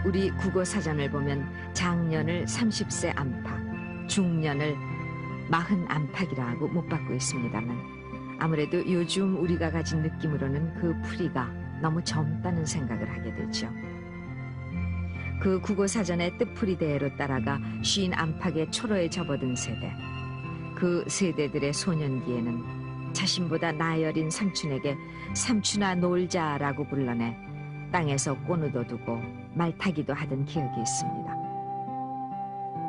우리 국어사전을 보면 장년을 30세 안팎, 중년을 40 안팎이라고 못 받고 있습니다만 아무래도 요즘 우리가 가진 느낌으로는 그 풀이가 너무 젊다는 생각을 하게 되죠. 그 국어사전의 뜻풀이대로 따라가 50 안팎의 초로에 접어든 세대, 그 세대들의 소년기에는 자신보다 나이 어린 삼촌에게 삼촌아 놀자라고 불러내 땅에서 꼬누도 두고 말타기도 하던 기억이 있습니다.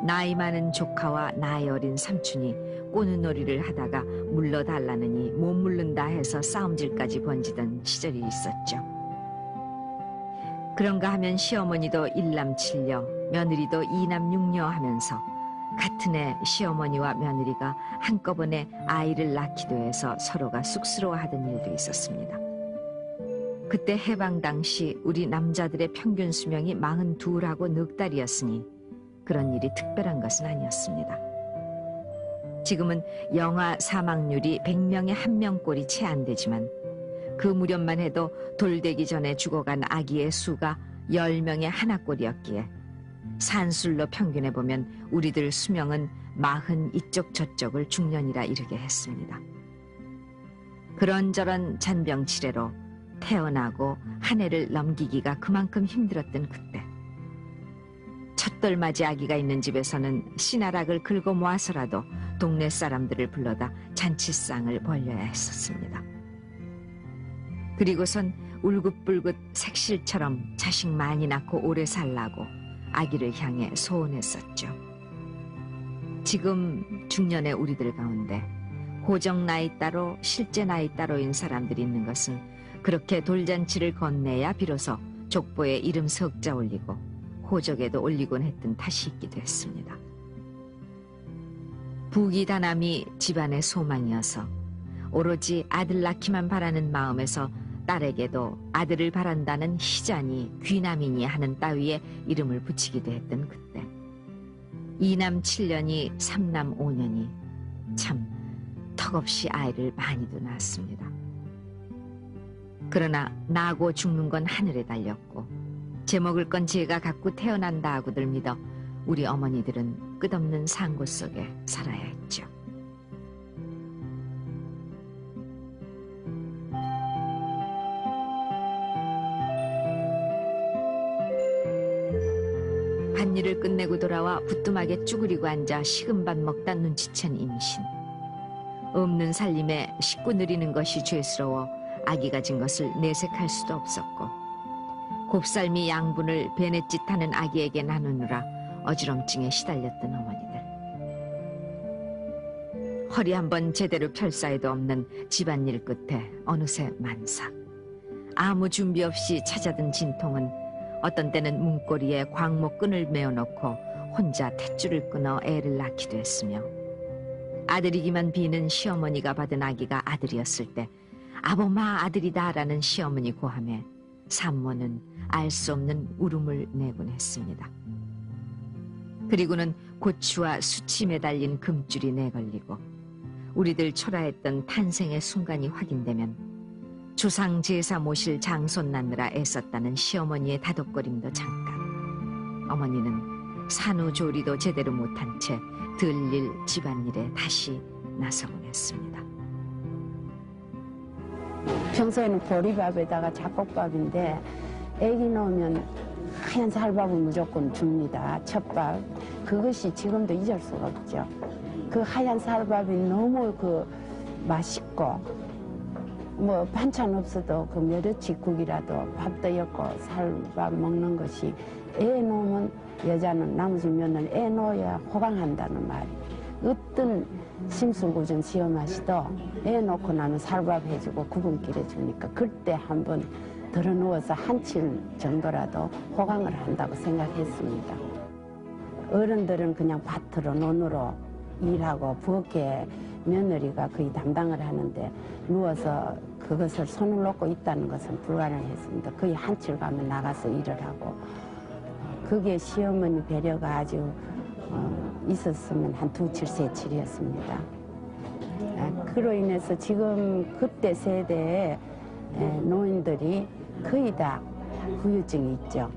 나이 많은 조카와 나이 어린 삼촌이 꼬누놀이를 하다가 물러달라느니 못 물른다 해서 싸움질까지 번지던 시절이 있었죠. 그런가 하면 시어머니도 일남 칠녀, 며느리도 이남 육녀 하면서 같은 해 시어머니와 며느리가 한꺼번에 아이를 낳기도 해서 서로가 쑥스러워하던 일도 있었습니다. 그때 해방 당시 우리 남자들의 평균 수명이 42하고 넉 달이었으니 그런 일이 특별한 것은 아니었습니다. 지금은 영아 사망률이 100명에 1명꼴이 채 안 되지만 그 무렵만 해도 돌되기 전에 죽어간 아기의 수가 10명에 하나꼴이었기에 산술로 평균해 보면 우리들 수명은 40 이쪽 저쪽을 중년이라 이르게 했습니다. 그런저런 잔병치레로 태어나고 한 해를 넘기기가 그만큼 힘들었던 그때 첫돌맞이 아기가 있는 집에서는 씨나락을 긁어 모아서라도 동네 사람들을 불러다 잔치상을 벌려야 했었습니다. 그리고선 울긋불긋 색실처럼 자식 많이 낳고 오래 살라고 아기를 향해 소원했었죠. 지금 중년의 우리들 가운데 고정 나이 따로 실제 나이 따로인 사람들이 있는 것은 그렇게 돌잔치를 건네야 비로소 족보에 이름 석자 올리고 호적에도 올리곤 했던 탓이 있기도 했습니다. 부귀다남이 집안의 소망이어서 오로지 아들 낳기만 바라는 마음에서 딸에게도 아들을 바란다는 희자니 귀남이니 하는 따위에 이름을 붙이기도 했던 그때 2남 7년이 3남 5년이 참 턱없이 아이를 많이도 낳았습니다. 그러나 나고 죽는 건 하늘에 달렸고 제 먹을 건 제가 갖고 태어난다 하고들 믿어 우리 어머니들은 끝없는 상고 속에 살아야 했죠. 밭일을 끝내고 돌아와 부뚜막에 쭈그리고 앉아 식은 밥 먹다 눈치챈 임신. 없는 살림에 식구 누리는 것이 죄스러워 아기 가진 것을 내색할 수도 없었고 곱살미 양분을 베넷짓하는 아기에게 나누느라 어지럼증에 시달렸던 어머니들. 허리 한번 제대로 펼 사이도 없는 집안일 끝에 어느새 만삭. 아무 준비 없이 찾아든 진통은 어떤 때는 문고리에 광목끈을 메어놓고 혼자 탯줄을 끊어 애를 낳기도 했으며 아들이기만 비는 시어머니가 받은 아기가 아들이었을 때 아보마 아들이다라는 시어머니 고함에 산모는 알 수 없는 울음을 내곤 했습니다. 그리고는 고추와 수치 매달린 금줄이 내걸리고 우리들 초라했던 탄생의 순간이 확인되면 조상 제사 모실 장손 낳느라 애썼다는 시어머니의 다독거림도 잠깐. 어머니는 산후조리도 제대로 못한 채 들릴 집안일에 다시 나서곤 했습니다. 평소에는 보리밥에다가 잡곡밥인데 애기 넣으면 하얀 살밥을 무조건 줍니다. 첫밥. 그것이 지금도 잊을 수가 없죠. 그 하얀 살밥이 너무 맛있고 뭐 반찬 없어도 그 멸치국이라도 밥도 엮고 살밥 먹는 것이 애 놓으면 여자는 나머지 며느리는 애 놓아야 호강한다는 말. 어떤 심술궂은 시어마시도 애 놓고 나면 살밥 해주고 구분길 해주니까 그때 한번 들어 누워서 한칠 정도라도 호강을 한다고 생각했습니다. 어른들은 그냥 밭으로 논으로 일하고 부엌에 며느리가 거의 담당을 하는데 누워서 그것을 손을 놓고 있다는 것은 불가능했습니다. 거의 한칠 가면 나가서 일을 하고 그게 시어머니 배려가 아주 있었으면 한 2칠, 3칠이었습니다. 그로 인해서 지금 그때 세대의 노인들이 거의 다 후유증이 있죠.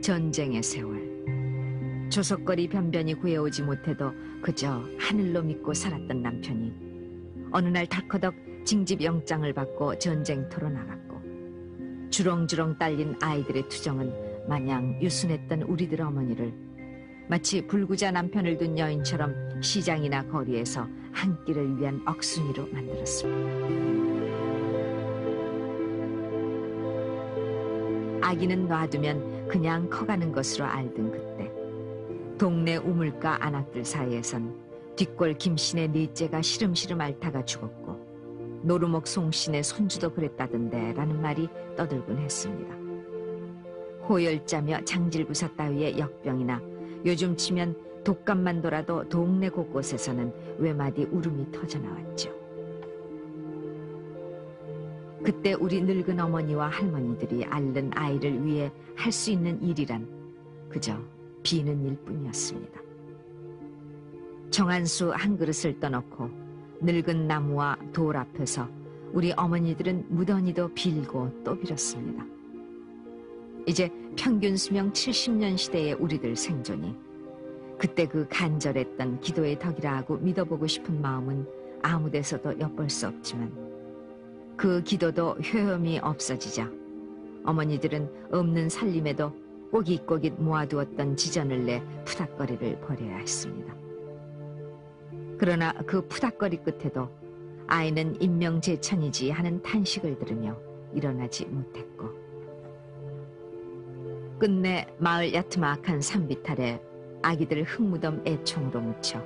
전쟁의 세월. 조석거리 변변히 구해오지 못해도 그저 하늘로 믿고 살았던 남편이 어느 날 덜커덕 징집 영장을 받고 전쟁터로 나갔고, 주렁주렁 딸린 아이들의 투정은 마냥 유순했던 우리들 어머니를 마치 불구자 남편을 둔 여인처럼 시장이나 거리에서 한 끼를 위한 억순이로 만들었습니다. 아기는 놔두면 그냥 커가는 것으로 알던 그때, 동네 우물가 아낙들 사이에선 뒷골 김씨네 넷째가 시름시름 앓다가 죽었고 노루목 송씨네 손주도 그랬다던데 라는 말이 떠들곤 했습니다. 호열자며 장질부사 따위의 역병이나 요즘 치면 독감만 돌아도 동네 곳곳에서는 외마디 울음이 터져나왔죠. 그때 우리 늙은 어머니와 할머니들이 앓는 아이를 위해 할 수 있는 일이란 그저 비는 일뿐이었습니다. 정한수 한 그릇을 떠놓고 늙은 나무와 돌 앞에서 우리 어머니들은 무던히도 빌고 또 빌었습니다. 이제 평균 수명 70년 시대의 우리들 생존이 그때 그 간절했던 기도의 덕이라 하고 믿어보고 싶은 마음은 아무 데서도 엿볼 수 없지만, 그 기도도 효험이 없어지자 어머니들은 없는 살림에도 꼬깃꼬깃 모아두었던 지전을 내 푸닥거리를 벌여야 했습니다. 그러나 그 푸닥거리 끝에도 아이는 인명재천이지 하는 탄식을 들으며 일어나지 못했고, 끝내 마을 야트막한 산비탈에 아기들 흙무덤 애총으로 묻혀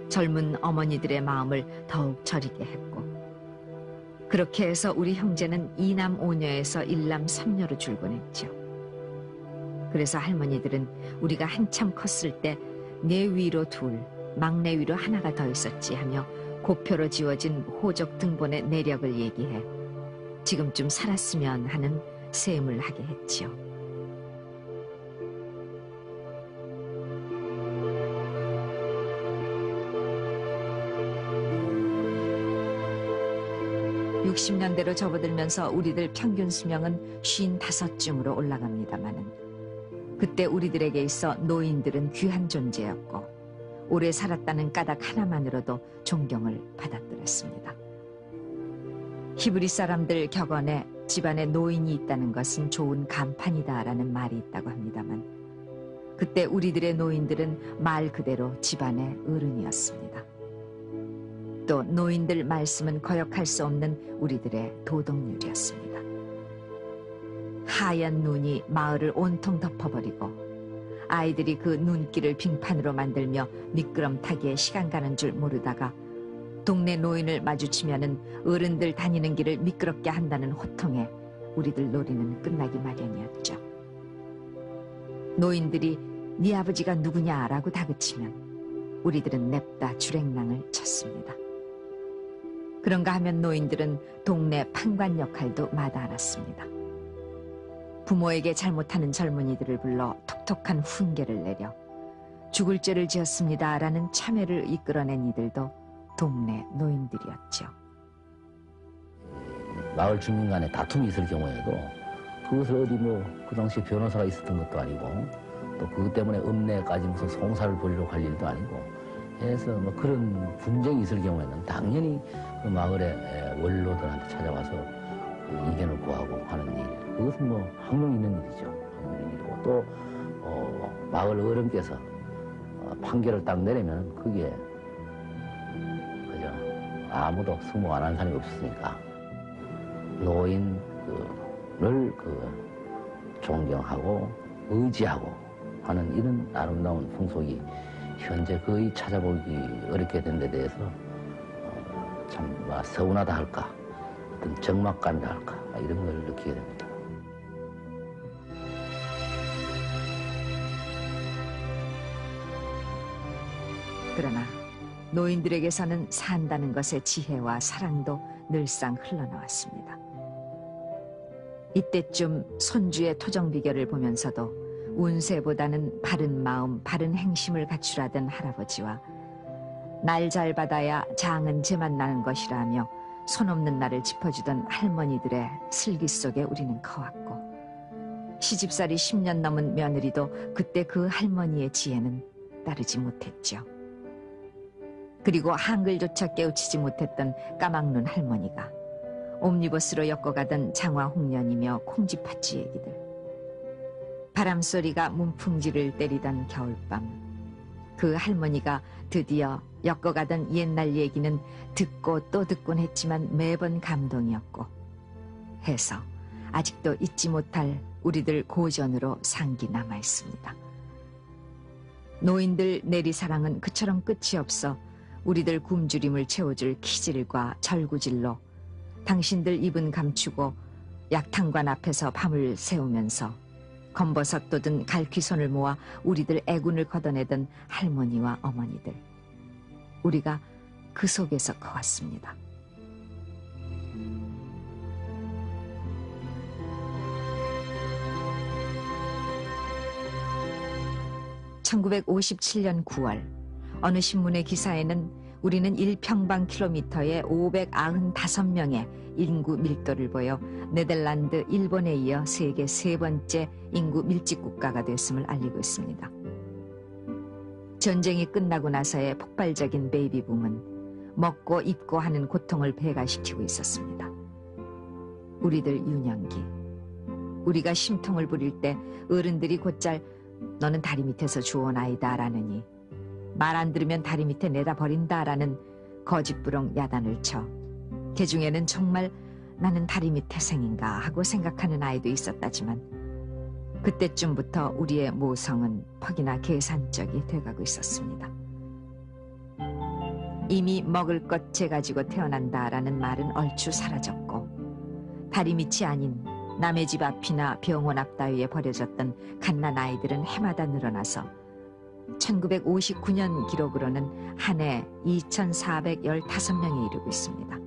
젊은 어머니들의 마음을 더욱 저리게 했고, 그렇게 해서 우리 형제는 2남 5녀에서 1남 3녀로 줄곤했죠. 그래서 할머니들은 우리가 한참 컸을 때 내 위로 둘, 막내 위로 하나가 더 있었지 하며 고표로 지워진 호적 등본의 내력을 얘기해 지금쯤 살았으면 하는 셈을 하게 했지요. (60년대로) 접어들면서 우리들 평균 수명은 55쯤으로 올라갑니다마는 그때 우리들에게 있어 노인들은 귀한 존재였고 오래 살았다는 까닭 하나만으로도 존경을 받아들였습니다. 히브리 사람들 격언에 집안에 노인이 있다는 것은 좋은 간판이다라는 말이 있다고 합니다만, 그때 우리들의 노인들은 말 그대로 집안의 어른이었습니다. 또 노인들 말씀은 거역할 수 없는 우리들의 도덕률이었습니다. 하얀 눈이 마을을 온통 덮어버리고 아이들이 그 눈길을 빙판으로 만들며 미끄럼타기에 시간 가는 줄 모르다가 동네 노인을 마주치면은 어른들 다니는 길을 미끄럽게 한다는 호통에 우리들 놀이는 끝나기 마련이었죠. 노인들이 네 아버지가 누구냐라고 다그치면 우리들은 냅다 주랭랑을 쳤습니다. 그런가 하면 노인들은 동네 판관 역할도 마다 알았습니다. 부모에게 잘못하는 젊은이들을 불러 톡톡한 훈계를 내려 죽을 죄를 지었습니다라는 참회를 이끌어낸 이들도 동네 노인들이었죠. 마을 주민 간에 다툼이 있을 경우에도 그것을 어디 그 당시 변호사가 있었던 것도 아니고 또 그것 때문에 읍내까지 무슨 송사를 벌이러 갈 일도 아니고 해서 그런 분쟁이 있을 경우에는 당연히 그 마을의 원로들한테 찾아와서 그 의견을 구하고 하는 일, 그것은 항상 있는 일이죠. 항상 있는 일이고 또 마을 어른께서 판결을 딱 내리면 그게 그죠, 아무도 승복 안 하는 사람이 없으니까 노인을 존경하고 의지하고 하는 이런 아름다운 풍속이 현재 거의 찾아보기 어렵게 된 데 대해서 참 서운하다 할까, 어떤 적막감이라 할까, 이런 걸 느끼게 됩니다. 그러나 노인들에게서는 산다는 것의 지혜와 사랑도 늘상 흘러나왔습니다. 이때쯤 손주의 토정 비결을 보면서도 운세보다는 바른 마음, 바른 행심을 갖추라던 할아버지와 날 잘 받아야 장은 제만 나는 것이라며 손 없는 나를 짚어주던 할머니들의 슬기 속에 우리는 커왔고, 시집살이 10년 넘은 며느리도 그때 그 할머니의 지혜는 따르지 못했죠. 그리고 한글조차 깨우치지 못했던 까막눈 할머니가 옴니버스로 엮어가던 장화홍련이며 콩쥐팥쥐 얘기들, 바람소리가 문풍지를 때리던 겨울밤, 그 할머니가 드디어 엮어가던 옛날 얘기는 듣고 또 듣곤 했지만 매번 감동이었고 해서 아직도 잊지 못할 우리들 고전으로 상기 남아있습니다. 노인들 내리사랑은 그처럼 끝이 없어 우리들 굶주림을 채워줄 키질과 절구질로 당신들 입은 감추고 약탕관 앞에서 밤을 새우면서 검버섯 돋은 갈퀴손을 모아 우리들 애군을 걷어내던 할머니와 어머니들, 우리가 그 속에서 커왔습니다. (1957년 9월) 어느 신문의 기사에는 우리는 1평방킬로미터에 595명의 인구 밀도를 보여 네덜란드, 일본에 이어 세계 세 번째 인구 밀집 국가가 됐음을 알리고 있습니다. 전쟁이 끝나고 나서의 폭발적인 베이비붐은 먹고 입고 하는 고통을 배가시키고 있었습니다. 우리들 유년기, 우리가 심통을 부릴 때 어른들이 곧잘 너는 다리 밑에서 주운 아이다 라느니 말 안 들으면 다리 밑에 내다 버린다라는 거짓부렁 야단을 쳐 그 중에는 정말 나는 다리 밑 태생인가 하고 생각하는 아이도 있었다지만 그때쯤부터 우리의 모성은 퍽이나 계산적이 돼가고 있었습니다. 이미 먹을 것 재가지고 태어난다라는 말은 얼추 사라졌고 다리 밑이 아닌 남의 집 앞이나 병원 앞 따위에 버려졌던 갓난 아이들은 해마다 늘어나서 1959년 기록으로는 한 해 2,415명에 이르고 있습니다.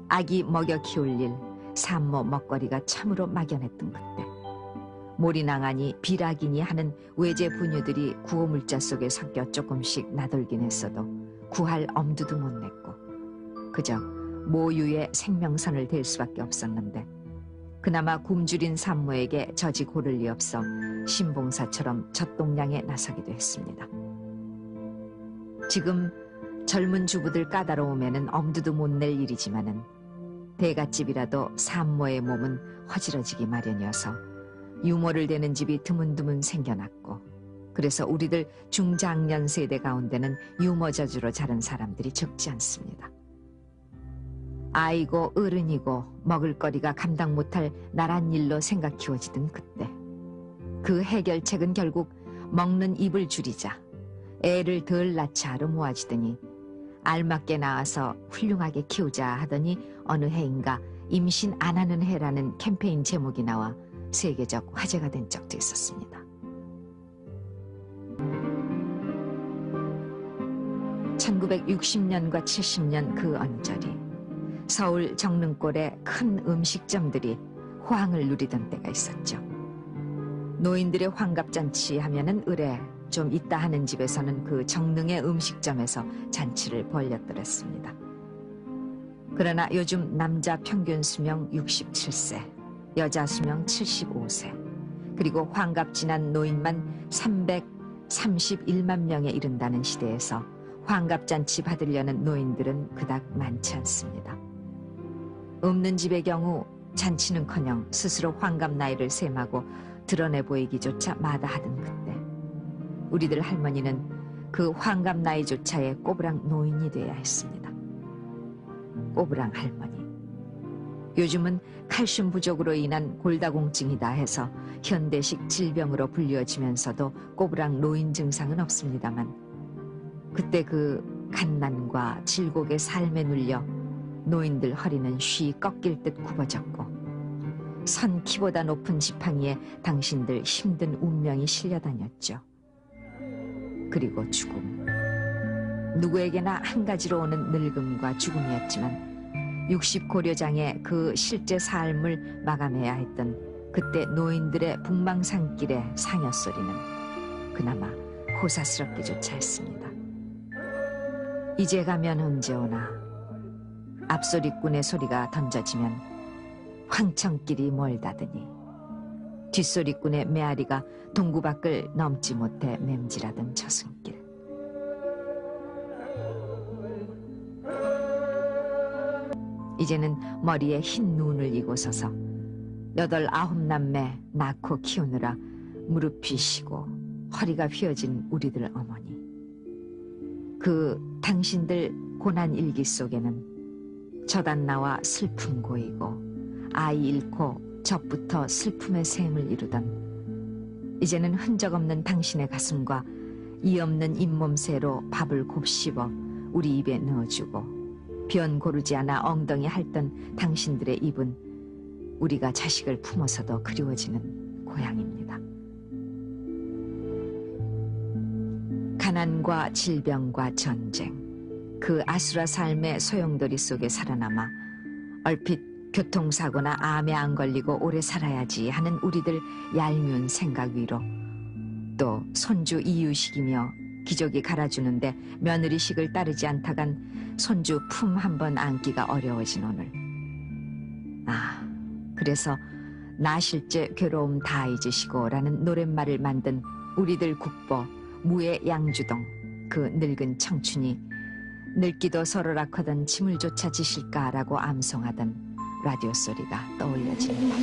아기 먹여 키울 일, 산모 먹거리가 참으로 막연했던 그때 몰이낭하니 비락이니 하는 외제 분유들이 구호물자 속에 섞여 조금씩 나돌긴 했어도 구할 엄두도 못 냈고 그저 모유의 생명선을 댈 수밖에 없었는데 그나마 굶주린 산모에게 저지 고를 리 없어 신봉사처럼 젖동량에 나서기도 했습니다. 지금 젊은 주부들 까다로움에는 엄두도 못 낼 일이지만은 대갓집이라도 산모의 몸은 허지러지기 마련이어서 유모를 대는 집이 드문드문 생겨났고 그래서 우리들 중장년 세대 가운데는 유모 저주로 자른 사람들이 적지 않습니다. 아이고 어른이고 먹을거리가 감당 못할 나란 일로 생각 키워지던 그때 그 해결책은 결국 먹는 입을 줄이자 애를 덜 낳자 하러 모아지더니 알맞게 낳아서 훌륭하게 키우자 하더니 어느 해인가 임신 안 하는 해라는 캠페인 제목이 나와 세계적 화제가 된 적도 있었습니다. 1960년과 70년 그 언저리 서울 정릉골에 큰 음식점들이 호황을 누리던 때가 있었죠. 노인들의 환갑잔치 하면은 의뢰 좀 있다 하는 집에서는 그 정릉의 음식점에서 잔치를 벌였더랬습니다. 그러나 요즘 남자 평균 수명 67세, 여자 수명 75세, 그리고 환갑 지난 노인만 331만 명에 이른다는 시대에서 환갑잔치 받으려는 노인들은 그닥 많지 않습니다. 없는 집의 경우 잔치는커녕 스스로 환갑 나이를 셈하고 드러내 보이기조차 마다하던 그때 우리들 할머니는 그 환갑 나이조차의 꼬부랑 노인이 돼야 했습니다. 꼬부랑 할머니. 요즘은 칼슘 부족으로 인한 골다공증이다 해서 현대식 질병으로 불려지면서도 꼬부랑 노인 증상은 없습니다만 그때 그 갓난과 질곡의 삶에 눌려 노인들 허리는 쉬 꺾일 듯 굽어졌고 선 키보다 높은 지팡이에 당신들 힘든 운명이 실려다녔죠. 그리고 죽음. 누구에게나 한 가지로 오는 늙음과 죽음이었지만 60 고려장의 그 실제 삶을 마감해야 했던 그때 노인들의 북망산길의 상여소리는 그나마 호사스럽게조차 했습니다. 이제 가면 언제 오나 앞소리꾼의 소리가 던져지면 황천길이 멀다더니 뒷소리꾼의 메아리가 동구 밖을 넘지 못해 맴질하던 저승길. 이제는 머리에 흰 눈을 이고 서서 8, 9 남매 낳고 키우느라 무릎이 쉬고 허리가 휘어진 우리들 어머니. 그 당신들 고난 일기 속에는 저단나와 슬픔 고이고 아이 잃고 저부터 슬픔의 샘을 이루던 이제는 흔적 없는 당신의 가슴과 이 없는 잇몸새로 밥을 곱씹어 우리 입에 넣어주고 변 고르지 않아 엉덩이 핥던 당신들의 입은 우리가 자식을 품어서도 그리워지는 고향입니다. 가난과 질병과 전쟁, 그 아수라 삶의 소용돌이 속에 살아남아 얼핏 교통사고나 암에 안 걸리고 오래 살아야지 하는 우리들 얄미운 생각 위로 또 손주 이유식이며 기저귀 갈아주는데 며느리식을 따르지 않다간 손주 품 한 번 안기가 어려워진 오늘. 그래서 나실제 괴로움 다 잊으시고 라는 노랫말을 만든 우리들 국보 무의 양주동, 그 늙은 청춘이 늙기도 서로락하던 짐을조차 지실까라고 암송하던 라디오 소리가 떠올려집니다.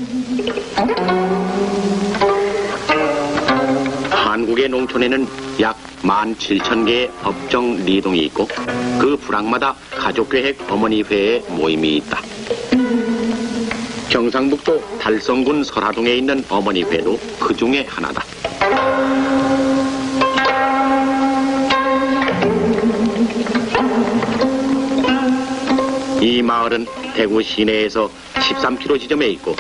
한국의 농촌에는 약 17,000개의 업종 리동이 있고 그 부락마다 가족계획 어머니회의 모임이 있다. 경상북도 달성군 설화동에 있는 어머니회도 그 중에 하나다. 이 마을은 대구 시내에서 13km 지점에 있고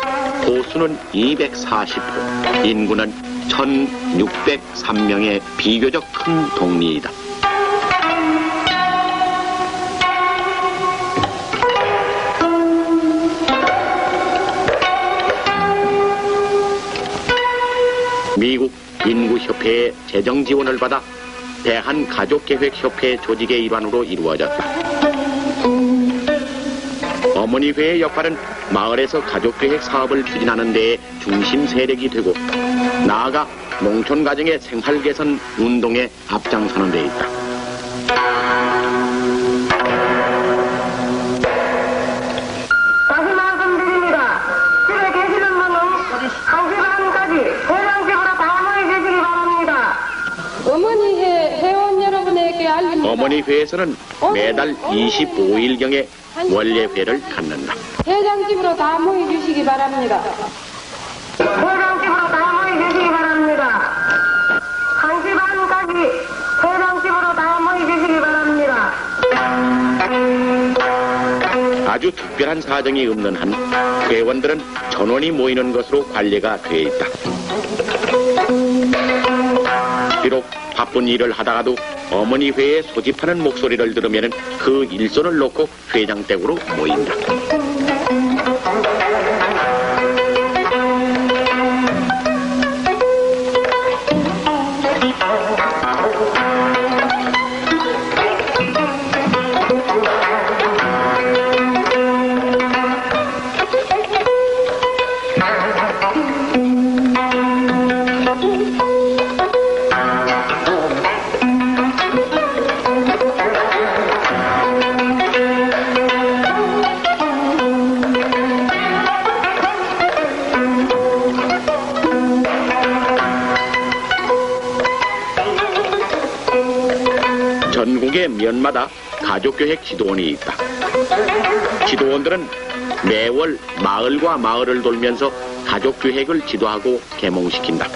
호수는 240호, 인구는 1,603명의 비교적 큰 동리이다. 미국 인구협회의 재정 지원을 받아 대한가족계획협회 조직의 일환으로 이루어졌다. 어머니회의 역할은 마을에서 가족계획 사업을 추진하는 데에 중심 세력이 되고 나아가 농촌 가정의 생활 개선 운동에 앞장서는 데 있다. 다시 말씀드립니다. 집에 계시는 분은 1시 반까지 회장집으로 다 모여주시기 바랍니다. 어머니회 회원 여러분에게 알립니다. 어머니회에서는 매달 25일경에 원례회를 갖는다. 회장집으로 다 모여주시기 바랍니다. 회장집으로 다 모여주시기 바랍니다. 1시 반까지 회장집으로 다 모여주시기 바랍니다. 아주 특별한 사정이 없는 한 회원들은 전원이 모이는 것으로 관리가 되어 있다. 비록 바쁜 일을 하다가도 어머니회에 소집하는 목소리를 들으면 그 일손을 놓고 회장 댁으로 모인다. 전국의 면마다 가족계획 지도원이 있다. 지도원들은 매월 마을과 마을을 돌면서 가족계획을 지도하고 계몽시킨다.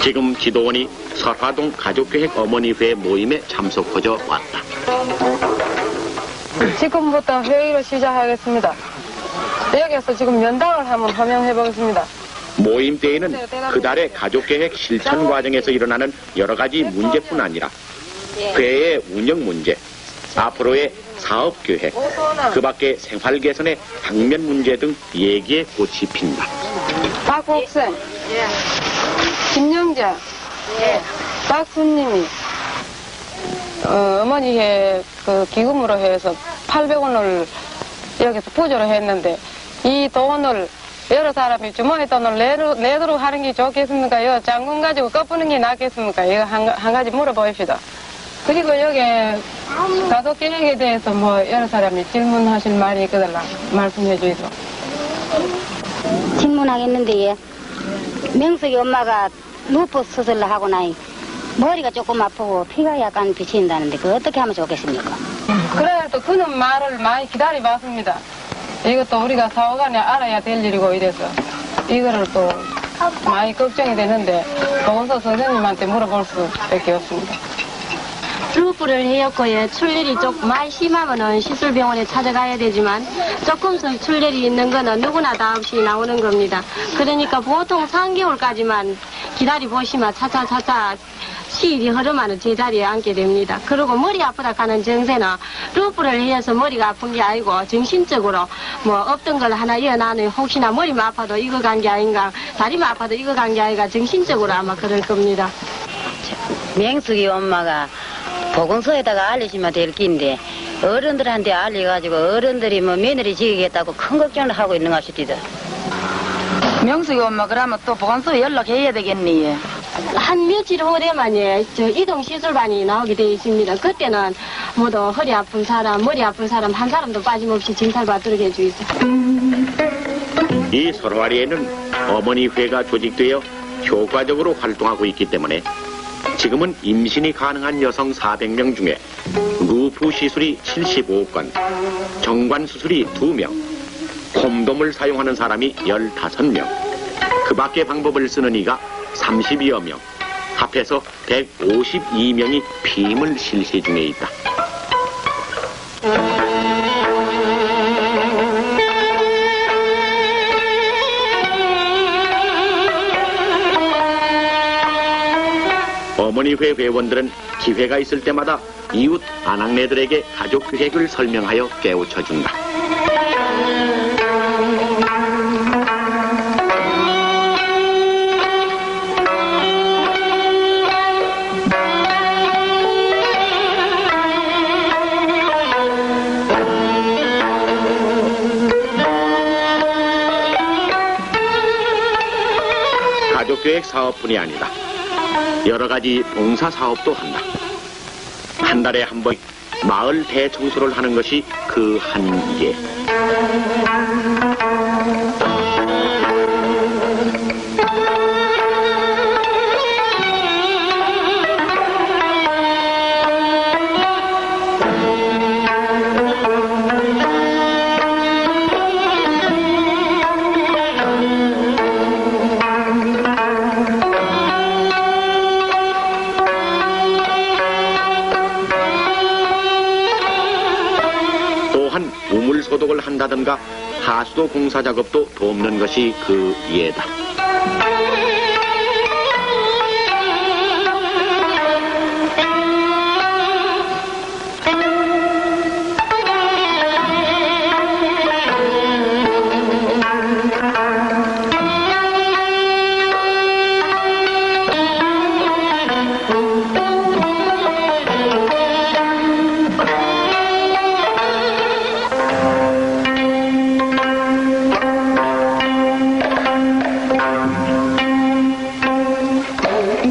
지금 지도원이 설화동 가족계획 어머니회 모임에 참석하여 왔다. 지금부터 회의를 시작하겠습니다. 여기에서 지금 면담을 한번 허명해 보겠습니다. 모임 때에는 그달의 가족계획 실천 과정에서 일어나는 여러 가지 문제뿐 아니라 회의 운영 문제, 앞으로의 사업 계획, 그 밖의 생활 개선의 당면 문제 등 얘기에 꽃이 핀다. 박국생, 김영자, 박순님이 어머니회 그 기금으로 해서 800원을 여기서 보조를 했는데 이 돈을 여러 사람이 주머니 돈을 내도록 하는 게 좋겠습니까? 이거 장군 가지고 꺼푸는 게 낫겠습니까? 이거 한 가지 물어보십시다. 그리고 여기 가족 계획에 대해서 뭐 여러 사람이 질문하실 말이 있거든요. 말씀해 주이소. 질문하겠는데, 예. 명석이 엄마가 루프 수술을 하고 나니 머리가 조금 아프고 피가 약간 비친다는데 그거 어떻게 하면 좋겠습니까? 그래도 그는 말을 많이 기다려봤습니다. 이것도 우리가 사후간에 알아야 될 일이고 이래서 이거를 또 많이 걱정이 되는데 보건소 선생님한테 물어볼 수밖에 없습니다. 루프를 해였고요. 출혈이 조금 많이 심하면은 시술병원에 찾아가야 되지만 조금 출혈이 있는 거는 누구나 다 없이 나오는 겁니다. 그러니까 보통 3개월까지만 기다려보시면 차차차차 시일이 흐르면 제자리에 앉게 됩니다. 그리고 머리 아프다 하는 증세는 루프를 해서 머리가 아픈 게 아니고 정신적으로 뭐 없던 걸 하나 이어나는 혹시나 머리만 아파도 이거 간 게 아닌가 다리만 아파도 이거 간 게 아닌가 정신적으로 아마 그럴 겁니다. 명숙이 엄마가 보건소에다가 알려주면 될 긴데 어른들한테 알려가지고 어른들이 뭐 며느리 지기겠다고 큰 걱정을 하고 있는 것 같습니다. 명숙이 엄마 그러면 또 보건소에 연락해야 되겠니? 한 며칠 후에만이 이동 시술반이 나오게 되어 있습니다. 그때는 모두 허리 아픈 사람, 머리 아픈 사람 한 사람도 빠짐없이 진찰받도록 해주이소. 이 설화리에는 어머니회가 조직되어 효과적으로 활동하고 있기 때문에 지금은 임신이 가능한 여성 400명 중에 루프 시술이 75건, 정관 수술이 2명, 콘돔을 사용하는 사람이 15명, 그 밖의 방법을 쓰는 이가 30여 명, 합해서 152명이 피임을 실시 중에 있다. 어머니회 회원들은 기회가 있을 때마다 이웃 아낙네들에게 가족 계획을 설명하여 깨우쳐준다. 가족계획 사업뿐이 아니다. 여러 가지 봉사 사업도 한다. 한 달에 한 번 마을 대청소를 하는 것이 그 한 예. 소독을 한다든가 하수도 공사 작업도 돕는 것이 그 예다.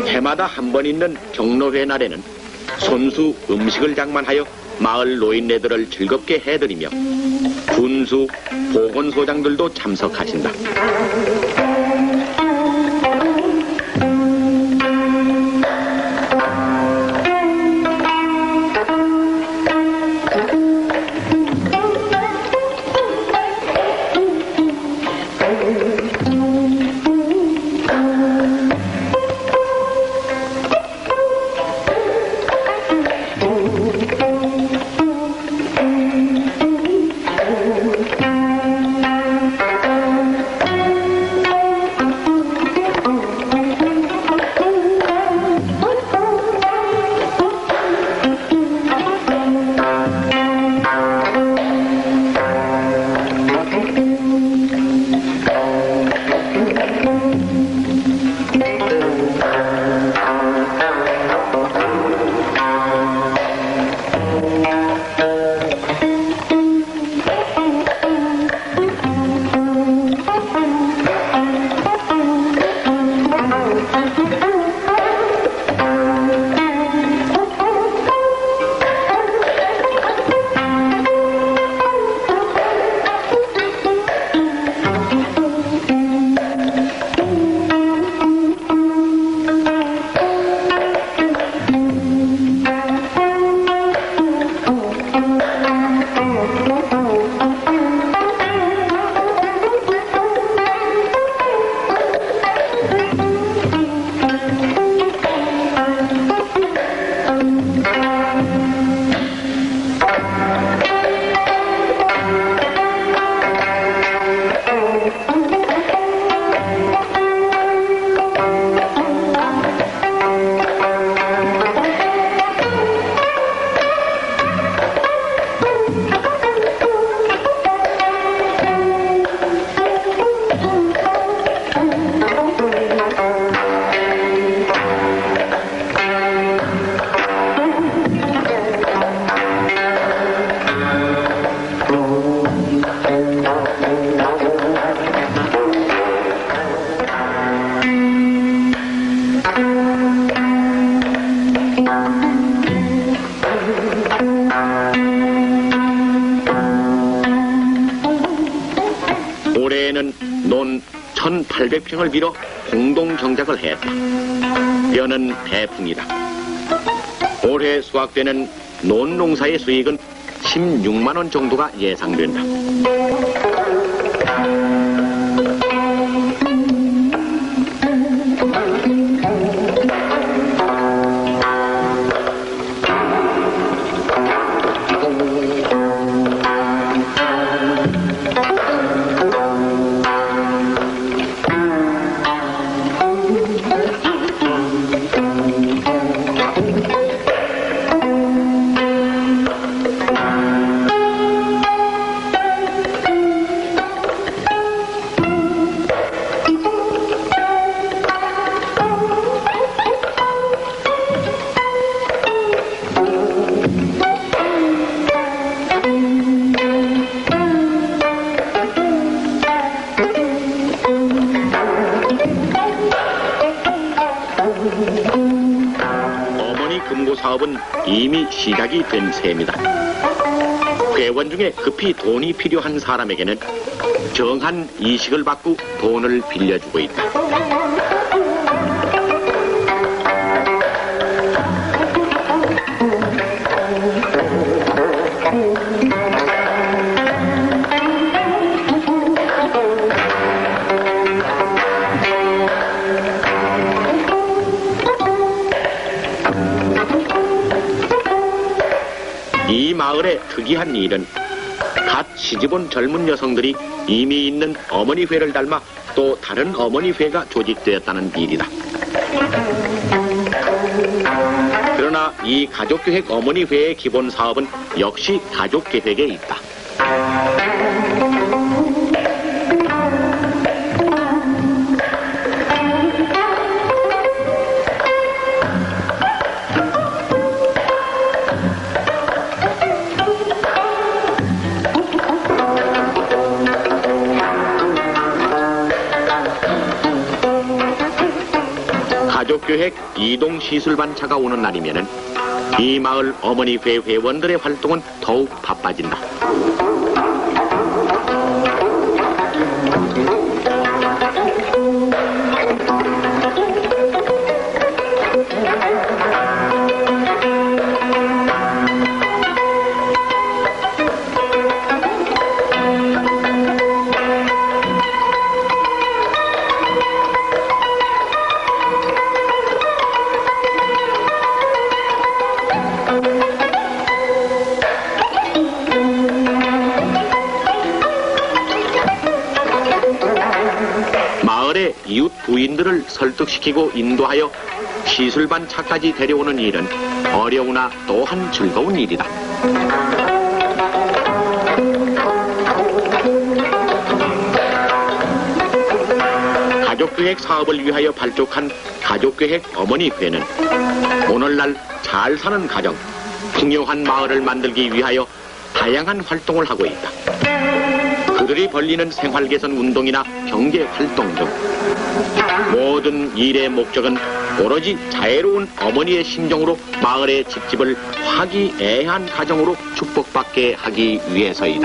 해마다 한 번 있는 경로회 날에는 손수 음식을 장만하여 마을 노인네들을 즐겁게 해드리며 군수, 보건소장들도 참석하신다. 평을 빌어 공동 경작을 했다. 벼는 대풍이다. 올해 수확되는 논농사의 수익은 16만 원 정도가 예상된다. 어머니 금고 사업은 이미 시작이 된 셈이다. 회원 중에 급히 돈이 필요한 사람에게는 정한 이식을 받고 돈을 빌려주고 있다. 이 마을의 특이한 일은 갓 시집온 젊은 여성들이 이미 있는 어머니회를 닮아 또 다른 어머니회가 조직되었다는 일이다. 그러나 이 가족계획 어머니회의 기본 사업은 역시 가족계획에 있다. 가족계획 이동 시술반차가 오는 날이면은 이 마을 어머니회 회원들의 활동은 더욱 바빠진다. 마을의 이웃 부인들을 설득시키고 인도하여 시술반 차까지 데려오는 일은 어려우나 또한 즐거운 일이다. 가족계획 사업을 위하여 발족한 가족계획 어머니회는 오늘날 잘 사는 가정, 풍요한 마을을 만들기 위하여 다양한 활동을 하고 있다. 그들이 벌리는 생활개선 운동이나 경제 활동 등 모든 일의 목적은 오로지 자애로운 어머니의 심정으로 마을의 집집을 화기애애한 가정으로 축복받게 하기 위해서이다.